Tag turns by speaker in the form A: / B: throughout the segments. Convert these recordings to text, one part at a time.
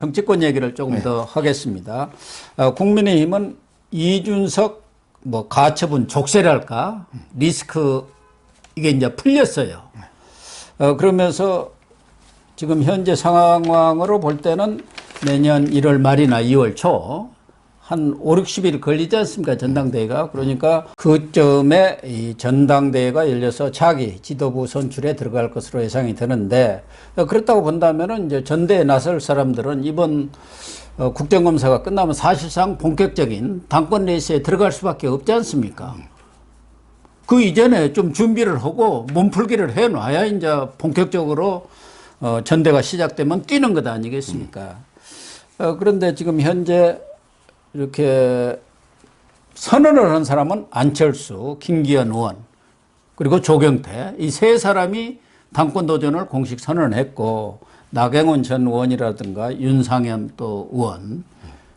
A: 정치권 얘기를 조금 더 하겠습니다. 국민의힘은 이준석 뭐 가처분 족쇄랄까 리스크 이게 이제 풀렸어요. 그러면서 지금 현재 상황으로 볼 때는 내년 1월 말이나 2월 초 한 5, 60일 걸리지 않습니까? 전당대회가. 그러니까 그쯤에 이 전당대회가 열려서 차기 지도부 선출에 들어갈 것으로 예상이 되는데, 그렇다고 본다면은 이제 전대에 나설 사람들은 이번 국정감사가 끝나면 사실상 본격적인 당권 레이스에 들어갈 수밖에 없지 않습니까? 그 이전에 좀 준비를 하고 몸풀기를 해놔야 이제 본격적으로 전대가 시작되면 뛰는 것 아니겠습니까? 그런데 지금 현재 이렇게 선언을 한 사람은 안철수, 김기현 의원, 그리고 조경태 이 세 사람이 당권 도전을 공식 선언했고, 나경원 전 의원이라든가 윤상현 또 의원,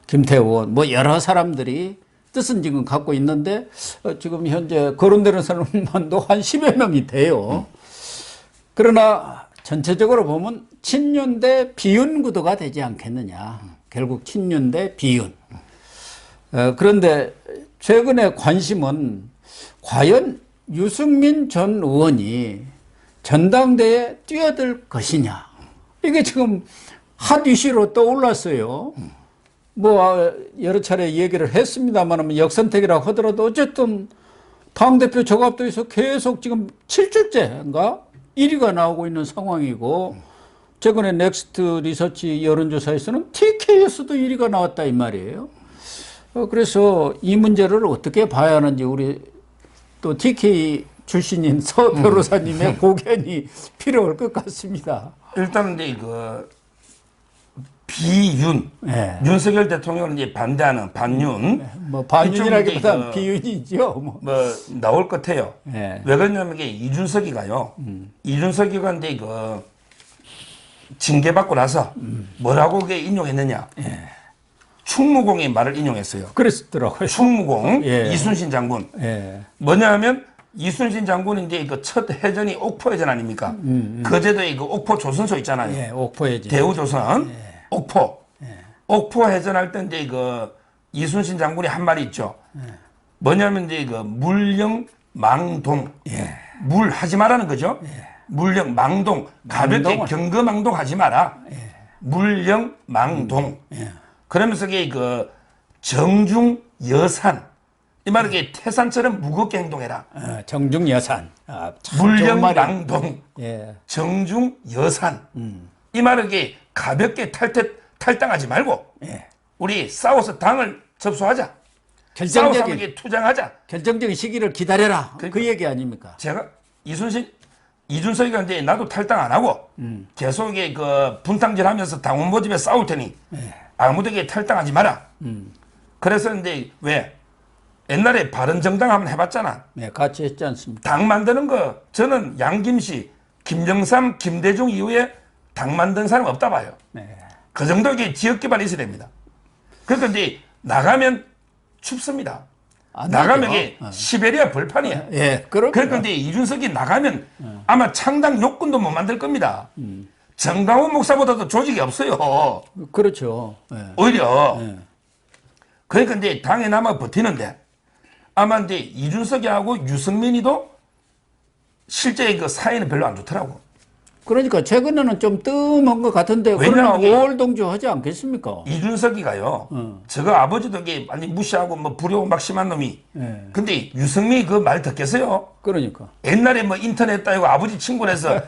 A: 김태우 의원 뭐 여러 사람들이 뜻은 지금 갖고 있는데 지금 현재 거론되는 사람만도 한 10여 명이 돼요. 그러나 전체적으로 보면 친윤 대 비윤 구도가 되지 않겠느냐. 결국 친윤 대 비윤. 그런데 최근에 관심은 과연 유승민 전 의원이 전당대회에 뛰어들 것이냐. 이게 지금 핫 이슈로 떠올랐어요. 뭐 여러 차례 얘기를 했습니다만 역선택이라고 하더라도 어쨌든 당대표 저갑도에서 계속 지금 7주째인가 1위가 나오고 있는 상황이고, 최근에 넥스트 리서치 여론조사에서는 TK에서도 1위가 나왔다 이 말이에요. 그래서 이 문제를 어떻게 봐야 하는지 우리 또 TK 출신인 서 변호사님의 고견이 필요할 것 같습니다.
B: 일단 이제 그 비윤, 네. 윤석열 대통령을 이제 반대하는 반윤,
A: 네. 뭐 반윤이라기보다는 비윤이죠.
B: 뭐 나올 것 같아요. 네. 왜 그러냐면 이게 이준석이가요. 이준석이가 이제 그 징계받고 나서 뭐라고 그게 인용했느냐. 네. 충무공의 말을 인용했어요.
A: 그랬더라고요.
B: 충무공, 예. 이순신 장군.
A: 예.
B: 뭐냐면 이순신 장군은 이제 그 첫 해전이 옥포해전 아닙니까? 거제도에 그 옥포 조선소 있잖아요.
A: 예, 옥포해전.
B: 대우조선,
A: 예.
B: 옥포.
A: 예.
B: 옥포 해전할 때 이제 그 이순신 장군이 한 말이 있죠. 예. 뭐냐면 이제 그 물령망동. 예. 물 하지 말라는 거죠. 예. 물령망동. 가볍게 경거망동 하지 마라. 예. 물령망동. 예. 그러면서 이게 그 정중 여산. 이 말은 이게 태산처럼 무겁게 행동해라.
A: 정중 여산.
B: 물령망동.
A: 예.
B: 정중 여산. 이 말은 이게 가볍게 탈당하지 말고, 예. 우리 싸워서 당을 접수하자. 싸워서 투쟁하자.
A: 결정적인 시기를 기다려라. 그러니까 그 얘기 아닙니까?
B: 제가 이준석이가 이제 나도 탈당 안 하고 계속 이게 그 분탕질 하면서 당원 모집에 싸울 테니, 예. 아무데게 탈당하지 마라. 그래서 이제 왜 옛날에 바른정당 한번 해봤잖아.
A: 네, 같이 했지 않습니까?
B: 당 만드는 거 저는 양김씨, 김정삼, 김대중 이후에 당 만든 사람 없다 봐요. 네. 그 정도의 지역개발이 있어야 됩니다. 그러니까 이제 나가면 춥습니다. 나가면 이게 시베리아 벌판이야.
A: 예,
B: 그러니까 이제 이준석이 나가면 아마 창당 요건도 못 만들 겁니다. 정강훈 목사보다도 조직이 없어요.
A: 그렇죠. 예.
B: 오히려. 예. 그러니까 이제 당에 남아 버티는데, 아마 이제 이준석이하고 유승민이도 실제 그 사이는 별로 안 좋더라고.
A: 그러니까 최근에는 좀 뜸한 것 같은데, 그러나 5월 동조 하지 않겠습니까?
B: 이준석이가요. 저거 아버지도 이게 많이 무시하고 뭐 불효 막 심한 놈이. 네. 근데 유승민이 그 말 듣겠어요?
A: 그러니까.
B: 옛날에 뭐 인터넷 따위고 아버지 친구라서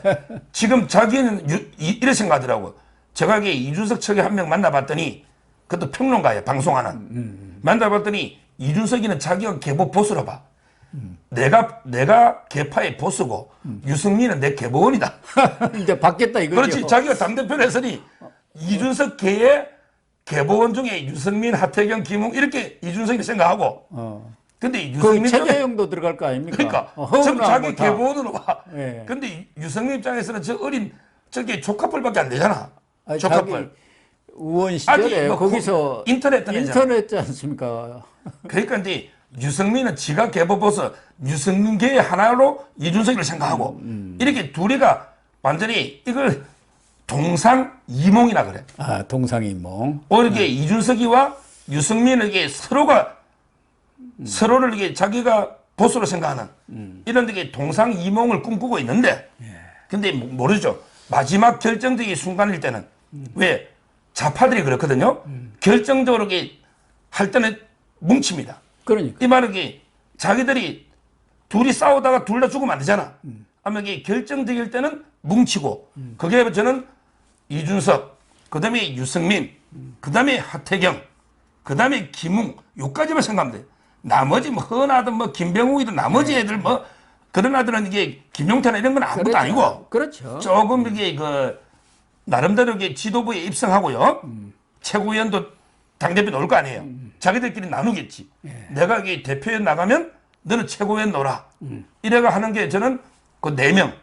B: 지금 자기는 이래 생각하더라고. 제가 이게 이준석 측에 한 명 만나봤더니, 그것도 평론가예요, 방송하는. 만나봤더니 이준석이는 자기가 개보 보스로 봐. 내가 개파의 보스고 유승민은 내 개보원이다.
A: 이제 바뀌었다 이거죠.
B: 그렇지. 자기가 당대표를 했으니 이준석 개의 개보원 중에 유승민, 하태경, 김웅 이렇게 이준석이 생각하고. 근데 유승민
A: 최재형도 들어갈 거 아닙니까?
B: 그러니까 전부 자기 개보원으로 봐. 네. 근데 유승민 입장에서는 저 어린 저게 조카뻘밖에 안 되잖아. 조카뻘.
A: 의원 시절에 뭐 거기서
B: 인터넷
A: 했지 않습니까?
B: 그러니까 이제 유승민은 지가 개보보서 유승민계의 하나로 이준석이를 생각하고 이렇게 둘이가 완전히 이걸 동상이몽이라 그래.
A: 아, 동상이몽.
B: 오히려 이게 이준석이와 유승민에게 서로를 이게 자기가 보수로 생각하는 이런 되게 동상이몽을 꿈꾸고 있는데, 근데 모르죠. 마지막 결정적인 순간일 때는 왜 좌파들이 그렇거든요. 결정적으로 이게 할 때는 뭉칩니다.
A: 그러니까.
B: 이 말은 이게 자기들이 둘이 싸우다가 둘 다 죽으면 안 되잖아. 아마 이게 결정적일 때는 뭉치고, 그게 저는 이준석, 그 다음에 유승민, 그 다음에 하태경, 그 다음에 김웅, 요까지만 생각하면 돼. 나머지 뭐 허나든 뭐 김병욱이든 나머지 애들 뭐 그런 아들은 이게 김용태나 이런 건 아무것도
A: 그렇죠.
B: 아니고.
A: 그렇죠.
B: 조금 이게 그 나름대로 이게 지도부에 입성하고요. 최고위원도 당대표 놓을 거 아니에요. 자기들끼리 나누겠지. 내가 이게 대표위원 나가면 너는 최고위원 놓으라. 이래가 하는 게 저는 그 4명.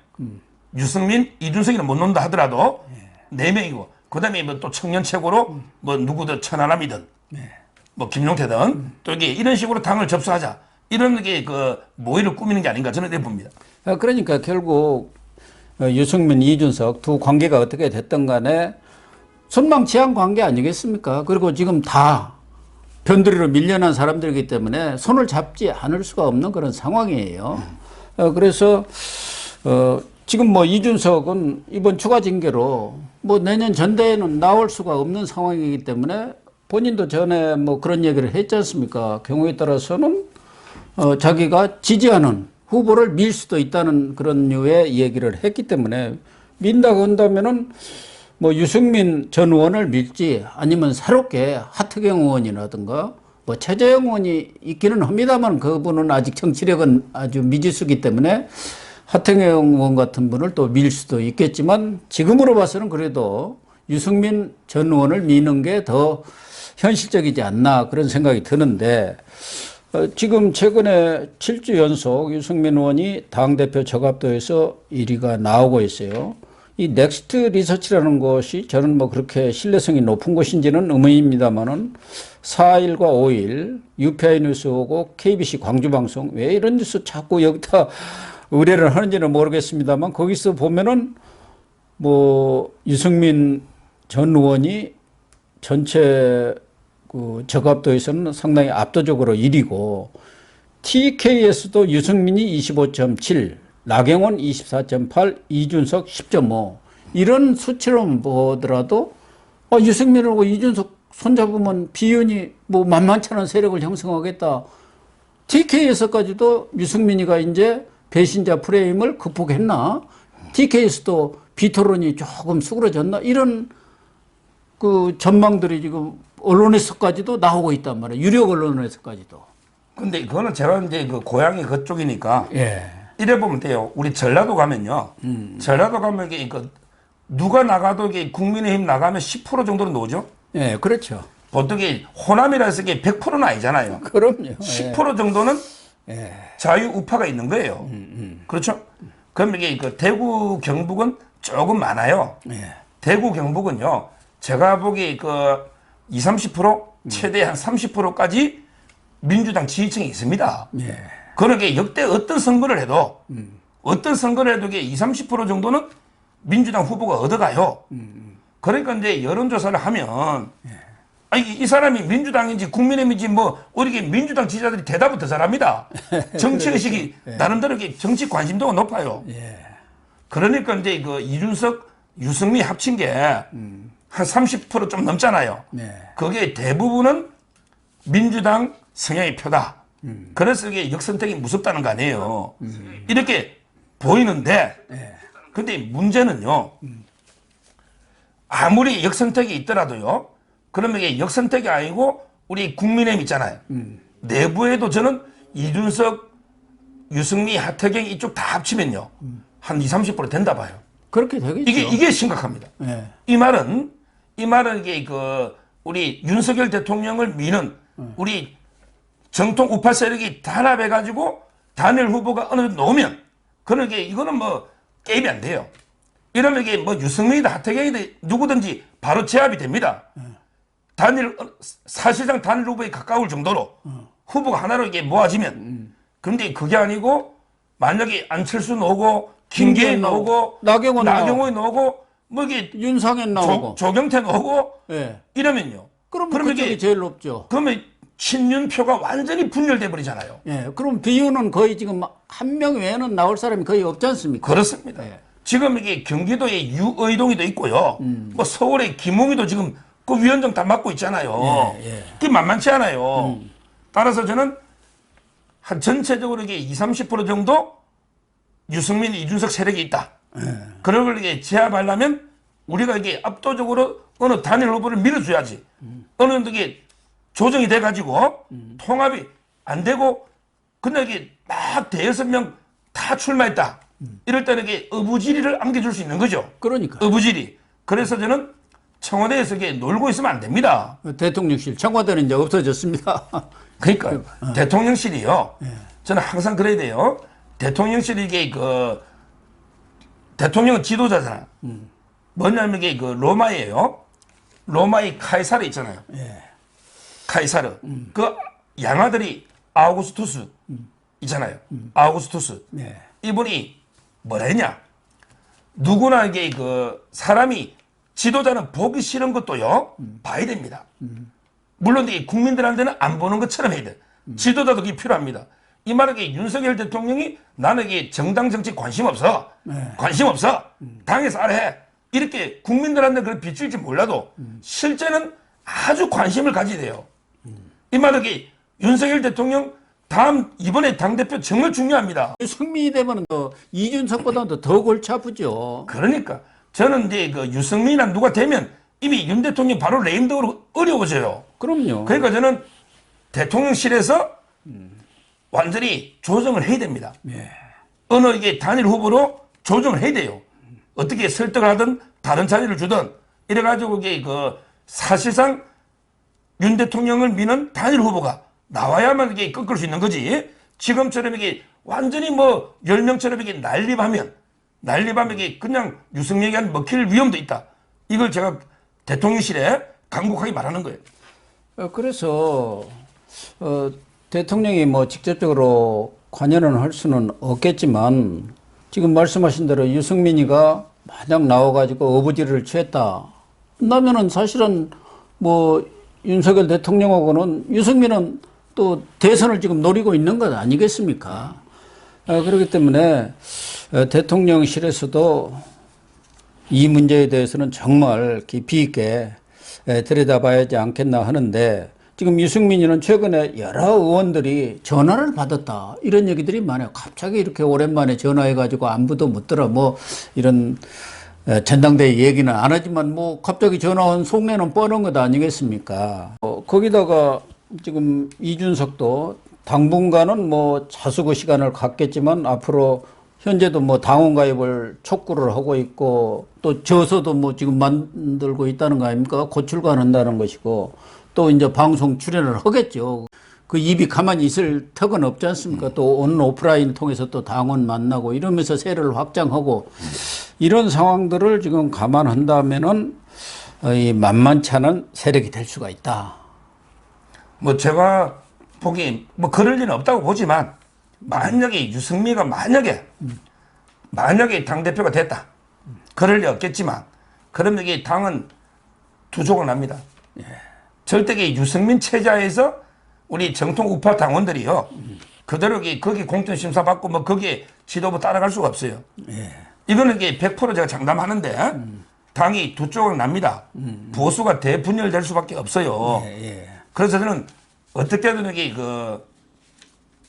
B: 유승민, 이준석이는 못 놓는다 하더라도 4명이고, 그 다음에 뭐 또 청년 최고로 뭐 누구든 천하람이든 뭐 김용태든 또 이게 이런 식으로 당을 접수하자. 이런 게 그 모의를 꾸미는 게 아닌가 저는 이렇게 봅니다.
A: 그러니까 결국 유승민, 이준석 두 관계가 어떻게 됐든 간에 손망치한 관계 아니겠습니까? 그리고 지금 다 변두리로 밀려난 사람들이기 때문에 손을 잡지 않을 수가 없는 그런 상황이에요. 그래서 지금 뭐 이준석은 이번 추가 징계로 뭐 내년 전대에는 나올 수가 없는 상황이기 때문에 본인도 전에 뭐 그런 얘기를 했지 않습니까? 경우에 따라서는 자기가 지지하는 후보를 밀 수도 있다는 그런 류의 얘기를 했기 때문에 민다고 한다면은 뭐 유승민 전 의원을 밀지 아니면 새롭게 하태경 의원이라든가 뭐 최재형 의원이 있기는 합니다만 그분은 아직 정치력은 아주 미지수기 때문에 하태경 의원 같은 분을 또 밀 수도 있겠지만 지금으로 봐서는 그래도 유승민 전 의원을 미는 게 더 현실적이지 않나 그런 생각이 드는데 지금 최근에 7주 연속 유승민 의원이 당대표 저갑도에서 1위가 나오고 있어요. 이 넥스트 리서치라는 것이 저는 뭐 그렇게 신뢰성이 높은 것인지는 의문입니다만은 4일과 5일 UPI 뉴스 오고 KBC 광주방송 왜 이런 뉴스 자꾸 여기다 의뢰를 하는지는 모르겠습니다만 거기서 보면은 뭐 유승민 전 의원이 전체 그 저갑도에서는 상당히 압도적으로 1위고 TK에서도 유승민이 25.7, 나경원 24.8, 이준석 10.5 이런 수치로 보더라도 유승민하고 이준석 손잡으면 비윤이 뭐 만만치 않은 세력을 형성하겠다. TK에서까지도 유승민이가 이제 배신자 프레임을 극복했나? TK에서도 비토론이 조금 수그러졌나? 이런 그 전망들이 지금 언론에서까지도 나오고 있단 말이에요. 유력 언론에서까지도.
B: 근데 그거는 제가 이제 그 고향이 그쪽이니까.
A: 예.
B: 이래 보면 돼요. 우리 전라도 가면요. 전라도 가면 이게 그 누가 나가도 이게 국민의힘 나가면 10% 정도는 나오죠.
A: 예, 그렇죠.
B: 보통 이게 호남이라 해서 이게 100%는 아니잖아요.
A: 그럼요.
B: 10% 정도는
A: 예.
B: 자유우파가 있는 거예요. 그렇죠? 그럼 이게 그 대구 경북은 조금 많아요.
A: 예.
B: 대구 경북은요. 제가 보기에 그 20, 30% 최대 한 30%까지 민주당 지지층이 있습니다.
A: 예.
B: 그러게 역대 어떤 선거를 해도 어떤 선거를 해도 이게 20, 30% 정도는 민주당 후보가 얻어가요. 그러니까 이제 여론조사를 하면 이 사람이 민주당인지 국민의힘인지 뭐 우리 민주당 지지자들이 대답을 더 잘합니다. 정치 의식이 나름대로 정치 관심도가 높아요. 그러니까 이제 그 이준석, 유승민 합친 게 한 30% 좀 넘잖아요. 그게 대부분은 민주당 성향의 표다. 그래서 이게 역선택이 무섭다는 거 아니에요. 이렇게 보이는데, 근데 문제는요, 아무리 역선택이 있더라도요, 그러면 이게 역선택이 아니고 우리 국민의힘 있잖아요. 내부에도 저는 이준석, 유승민, 하태경 이쪽 다 합치면요, 한 20, 30% 된다 봐요.
A: 그렇게 되겠죠.
B: 이게 심각합니다.
A: 예.
B: 이 말은 이게 그 우리 윤석열 대통령을 미는 우리 정통 우파 세력이 단합해가지고 단일 후보가 어느 정도 나오면 그런 게 이거는 뭐 게임이 안 돼요. 이러면 이게 뭐 유승민이다 하태경이다 누구든지 바로 제압이 됩니다. 사실상 단일 후보에 가까울 정도로 후보가 하나로 이게 모아지면 그런데 그게 아니고 만약에 안철수 나오고 김계인 나오고
A: 나경원
B: 나오고 뭐 이게
A: 윤상현 나오고.
B: 조경태 나오고
A: 예.
B: 이러면요.
A: 그럼
B: 그러면
A: 그쪽이
B: 이게
A: 제일 높죠.
B: 그러면 친윤표가 완전히 분열돼 버리잖아요.
A: 예. 그럼 비유는 거의 지금 한 명 외에는 나올 사람이 거의 없지 않습니까?
B: 그렇습니다.
A: 예.
B: 지금 이게 경기도의 유의동이도 있고요. 뭐 서울의 김웅이도 지금 그 위원장 다 맡고 있잖아요.
A: 예.
B: 그게 만만치 않아요. 따라서 저는 한 전체적으로 이게 20, 30% 정도 유승민, 이준석 세력이 있다. 그런 걸 이게 제압하려면 우리가 이게 압도적으로 어느 단일 후보를 밀어줘야지. 어느 정도 이게 조정이 돼가지고 통합이 안 되고 그냥 이게 막 대여섯 명 다 출마했다. 이럴 때는 이게 어부지리를 안겨줄 수 있는 거죠.
A: 그러니까.
B: 어부지리. 그래서 저는 청와대에서 이게 놀고 있으면 안 됩니다.
A: 대통령실, 청와대는 이제 없어졌습니다.
B: 그러니까 대통령실이요. 저는 항상 그래야 돼요. 대통령실이 이게 그 대통령은 지도자잖아. 뭐냐면 이게 그 로마예요. 로마의 카이사르 있잖아요. 카이사르. 그 양아들이 아우구스투스 있잖아요. 아우구스투스.
A: 네.
B: 이분이 뭐라 했냐? 누구나 이게 그 사람이 지도자는 보기 싫은 것도요 봐야 됩니다. 물론 이 국민들한테는 안 보는 것처럼 해야 돼. 지도자도 그게 필요합니다. 이 말은 이게 윤석열 대통령이 나는 이게 정당 정치 관심 없어. 관심 없어. 당에서 알아 해. 이렇게 국민들한테 그걸 비칠지 몰라도 실제는 아주 관심을 가지야 돼요. 이 말은 이게 윤석열 대통령 다음 이번에 당대표 정말 중요합니다.
A: 유승민이 되면 이준석보다도 더 골치 아프죠.
B: 그러니까 저는 이제 그 유승민이나 누가 되면 이미 윤 대통령 바로 레임덕으로 어려워져요.
A: 그럼요.
B: 그러니까 저는 대통령실에서 완전히 조정을 해야 됩니다. 어느 이게 단일 후보로 조정을 해야 돼요. 어떻게 설득을 하든 다른 자리를 주든 이래가지고 이게 그 사실상 윤 대통령을 미는 단일 후보가 나와야만 이게 꺾을 수 있는 거지. 지금처럼 이게 완전히 뭐 10명처럼 이게 난립하면 이게 그냥 유승민에게 먹힐 위험도 있다. 이걸 제가 대통령실에 간곡하게 말하는 거예요.
A: 그래서 대통령이 뭐 직접적으로 관여는 할 수는 없겠지만 지금 말씀하신 대로 유승민이가 만약 나와가지고 어부지리를 취했다. 그러면은 사실은 뭐 윤석열 대통령하고는 유승민은 또 대선을 지금 노리고 있는 것 아니겠습니까? 그렇기 때문에 대통령실에서도 이 문제에 대해서는 정말 깊이 있게 들여다봐야 하지 않겠나 하는데 지금 유승민이는 최근에 여러 의원들이 전화를 받았다 이런 얘기들이 많아요. 갑자기 이렇게 오랜만에 전화해가지고 안부도 묻더라 뭐 이런 전당대회 얘기는 안 하지만 뭐 갑자기 전화 온 속내는 뻔한 것 아니겠습니까? 거기다가 지금 이준석도 당분간은 뭐 자수고 시간을 갖겠지만 앞으로 현재도 뭐 당원 가입을 촉구를 하고 있고 또 저서도 뭐 지금 만들고 있다는 거 아닙니까? 곧 출간한다는 것이고 또 이제 방송 출연을 하겠죠. 그 입이 가만히 있을 턱은 없지 않습니까? 또 온 오프라인 통해서 또 당원 만나고 이러면서 세를 확장하고 이런 상황들을 지금 감안한다면은 이 만만치 않은 세력이 될 수가 있다.
B: 뭐 제가 보기 뭐 그럴 일은 없다고 보지만 만약에 유승민이가 만약에 당대표가 됐다. 그럴 리 없겠지만 그러면 이게 당은 두 조각 납니다. 절대 이게 유승민 체제에서 우리 정통 우파 당원들이요. 그대로 거기 공천심사 받고 뭐 거기에 지도부 따라갈 수가 없어요. 이거는 이게 100% 제가 장담하는데 당이 두 조각 납니다. 보수가 대분열될 수밖에 없어요. 그래서 저는 어떻게든 이게 그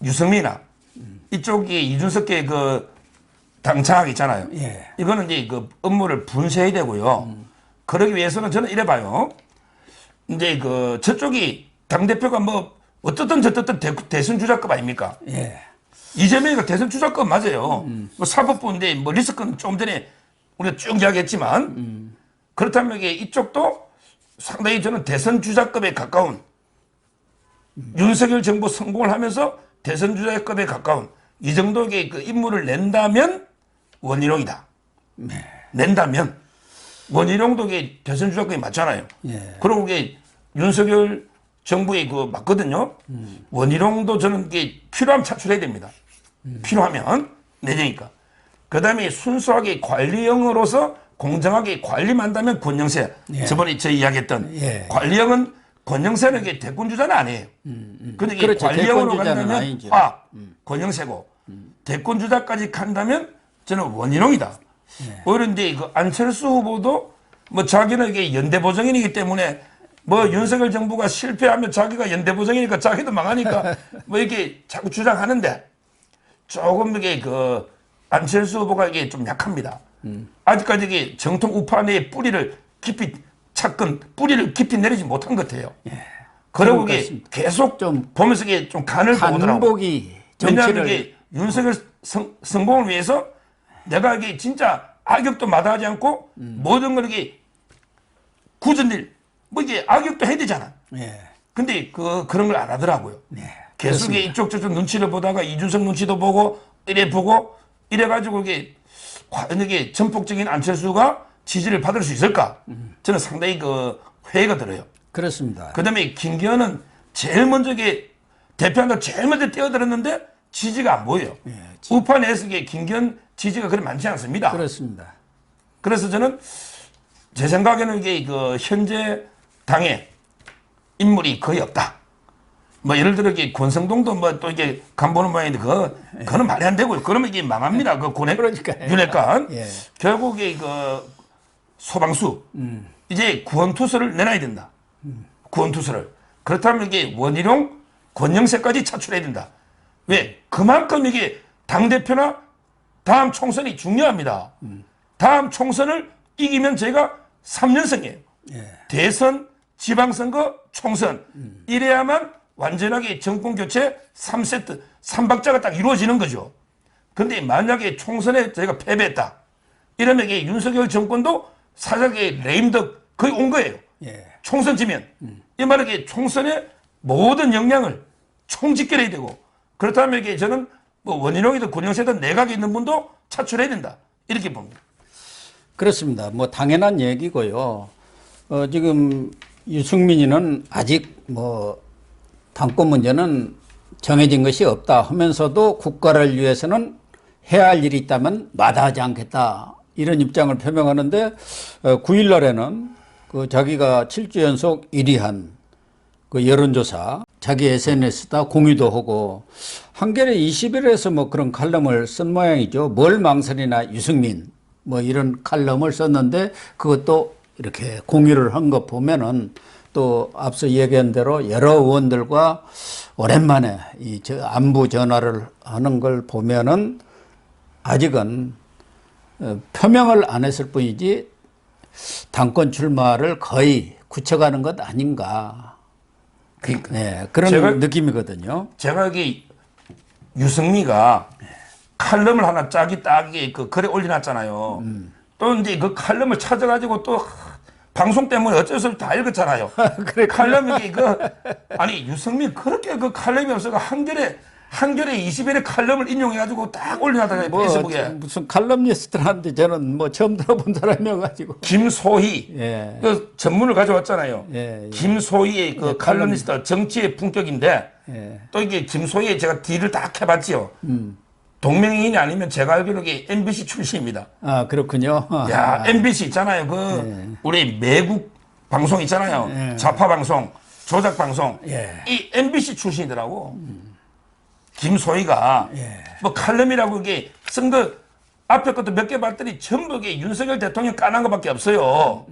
B: 유승민이나 이쪽이 이준석계 그 당차악 있잖아요. 이거는 이제 그 업무를 분쇄해야 되고요. 그러기 위해서는 저는 이래 봐요. 이제 그 저쪽이 당대표가 뭐 어떻든 저떻든 대선 주자급 아닙니까? 이재명이가 대선 주자급 맞아요. 뭐 사법부인데 뭐 리스크는 좀 전에 우리가 쭉 이야기했지만 그렇다면 이게 이쪽도 상당히 저는 대선 주자급에 가까운 윤석열 정부 성공을 하면서 대선 주자급에 가까운 이 정도의 그 인물을 낸다면 원희룡이다. 낸다면 원희룡도 대선 주자급이 맞잖아요. 그리고 이게 윤석열 정부의 그 맞거든요. 원희룡도 저는 이게 필요하면 차출해야 됩니다. 필요하면 내니까. 그 다음에 순수하게 관리형으로서 공정하게 관리만 한다면 권영세.
A: 예.
B: 저번에 저희 이야기했던
A: 예.
B: 관리형은 권영세는 이게 대권 주자는 아니에요. 근데 이게
A: 그렇죠.
B: 관리형으로
A: 대권 주자는
B: 간다면
A: 아니죠.
B: 권영세고 대권 주자까지 간다면 저는 원희룡이다. 오히려 근데 그 안철수 후보도 뭐 자기는 이게 연대보정인이기 때문에 뭐 윤석열 정부가 실패하면 자기가 연대보정이니까 자기도 망하니까 뭐 이렇게 자꾸 주장하는데 조금 이게 그 안철수 후보가 이게 좀 약합니다. 아직까지 이게 정통 우파 내의 뿌리를 깊이 찾건 뿌리를 깊이 내리지 못한 것 같아요. 그리고 이게 계속 좀 보면서 이게 좀 간을 보더라고요.
A: 간복이
B: 왜냐하면
A: 정치를
B: 이게 윤석열 성공을 위해서 내가 이게 진짜 악역도 마다하지 않고 모든 걸 이게 굳은 일, 뭐 이게 악역도 해야 되잖아.
A: 예.
B: 근데 그런 걸 안 하더라고요. 계속
A: 그렇습니다.
B: 이쪽 저쪽 눈치를 보다가 이준석 눈치도 보고 이래 보고 이래가지고 이게 과연 이게 전폭적인 안철수가 지지를 받을 수 있을까? 저는 상당히 그 회의가 들어요.
A: 그렇습니다.
B: 그다음에 김기현은 제일 먼저 이게 대표한다 제일 먼저 뛰어들었는데 지지가 안 보여요. 우파 내에서 이게 김기현 지지가 그리 많지 않습니다.
A: 그렇습니다.
B: 그래서 저는 제 생각에는 이게 그 현재 당에 인물이 거의 없다. 뭐 예를 들어 이게 권성동도 뭐 또 이게 간보는 모양인데 그거는 말이 안 되고요. 그러면 이게 망합니다. 그 고뇌
A: 그러니까요.
B: 윤핵관
A: 예.
B: 결국에 그 소방수 이제 구원투수를 내놔야 된다. 구원투수를 그렇다면 이게 원희룡, 권영세까지 차출해야 된다. 왜? 그만큼 이게 당 대표나 다음 총선이 중요합니다. 다음 총선을 이기면 제가 3년승이에요. 대선, 지방선거, 총선. 이래야만 완전하게 정권 교체 3세트, 3박자가 딱 이루어지는 거죠. 근데 만약에 총선에 저희가 패배했다. 이러면 이게 윤석열 정권도 사실은 레임덕 거의 온 거예요.
A: 예.
B: 총선 지면. 이 말은 이게 총선의 모든 역량을 총집결해야 되고 그렇다면 이게 저는 뭐 원희룡이든 권영세든 내각에 있는 분도 차출해야 된다. 이렇게 봅니다.
A: 그렇습니다. 뭐 당연한 얘기고요. 지금 유승민이는 아직 뭐 당권 문제는 정해진 것이 없다 하면서도 국가를 위해서는 해야 할 일이 있다면 마다하지 않겠다. 이런 입장을 표명하는데 9일 날에는 그 자기가 7주 연속 1위한 그 여론조사 자기 SNS에다 공유도 하고 한겨레 21에서 뭐 그런 칼럼을 쓴 모양이죠. 뭘 망설이나 유승민 뭐 이런 칼럼을 썼는데 그것도 이렇게 공유를 한 거 보면은 또 앞서 얘기한 대로 여러 의원들과 오랜만에 이 안부 전화를 하는 걸 보면은 아직은 표명을 안 했을 뿐이지 당권 출마를 거의 굳혀가는 것 아닌가.
B: 그러니까
A: 네, 그런 느낌이거든요.
B: 제가 이게 유승미가 칼럼을 하나 짝이 딱이 그 글에 올려놨잖아요. 또 이제 그 칼럼을 찾아가지고 또 방송 때문에 어쩔 수 없이 다 읽었잖아요.
A: 그래,
B: 칼럼이 아니 유승민 그렇게 그 칼럼이 없어가 한겨레 20일의 칼럼을 인용해가지고 딱 올려놨다가
A: 뭐
B: 페이스북에
A: 무슨 칼럼니스트라는데 저는 뭐 처음 들어본 사람이어가지고.
B: 김소희
A: 예.
B: 그 전문을 가져왔잖아요.
A: 예, 예.
B: 김소희의 그
A: 예,
B: 칼럼니스트 정치의 품격인데
A: 예.
B: 또 이게 김소희의 제가 뒤를 딱 해봤지요. 동명이인이 아니면 제가 알기로 이게 MBC 출신입니다.
A: 아 그렇군요.
B: 야, MBC 있잖아요. 그 우리 매국 방송 있잖아요.
A: 예.
B: 좌파 방송, 조작 방송.
A: 예.
B: 이 MBC 출신이더라고. 김소희가
A: 예.
B: 뭐 칼럼이라고 이게 쓴 거 앞에 것도 몇 개 봤더니 전부 이게 윤석열 대통령 까는 것밖에 없어요.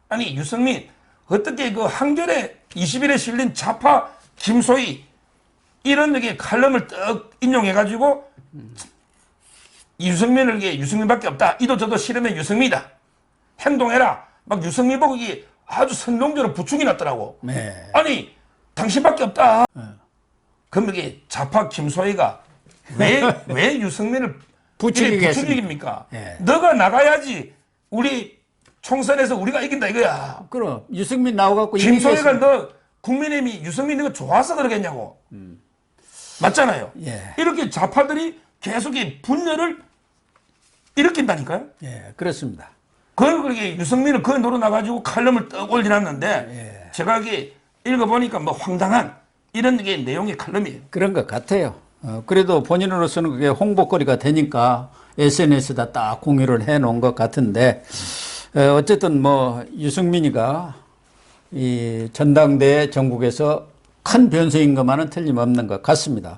B: 아니 유승민 어떻게 그 한겨레 20일에 실린 좌파 김소희 이런 게 칼럼을 떡 인용해가지고 유승민을 이게 유승민밖에 없다. 이도 저도 싫으면 유승민이다. 행동해라. 막 유승민 보고 이게 아주 선동적으로 부축이 났더라고.
A: 네.
B: 아니 당신밖에 없다. 그럼 이게 좌파 김소희가 왜 유승민을 부추기겠습니까?
A: 예.
B: 너가 나가야지 우리 총선에서 우리가 이긴다 이거야.
A: 그럼 유승민 나와갖고
B: 김소희가 너 국민의힘이 유승민 이거 좋아서 그러겠냐고. 맞잖아요.
A: 예.
B: 이렇게 좌파들이 계속 이 분열을 일으킨다니까요.
A: 예, 그렇습니다.
B: 그걸 그렇게 유승민을 그거 놀아나가지고 칼럼을 떡 올려놨는데 제가 이게 읽어보니까 뭐 황당한 이런 게 내용의 칼럼이에요.
A: 그런 것 같아요. 그래도 본인으로서는 그게 홍보거리가 되니까 SNS에다 딱 공유를 해 놓은 것 같은데, 어쨌든 뭐 유승민이가 이 전당대회 전국에서 큰 변수인 것만은 틀림없는 것 같습니다.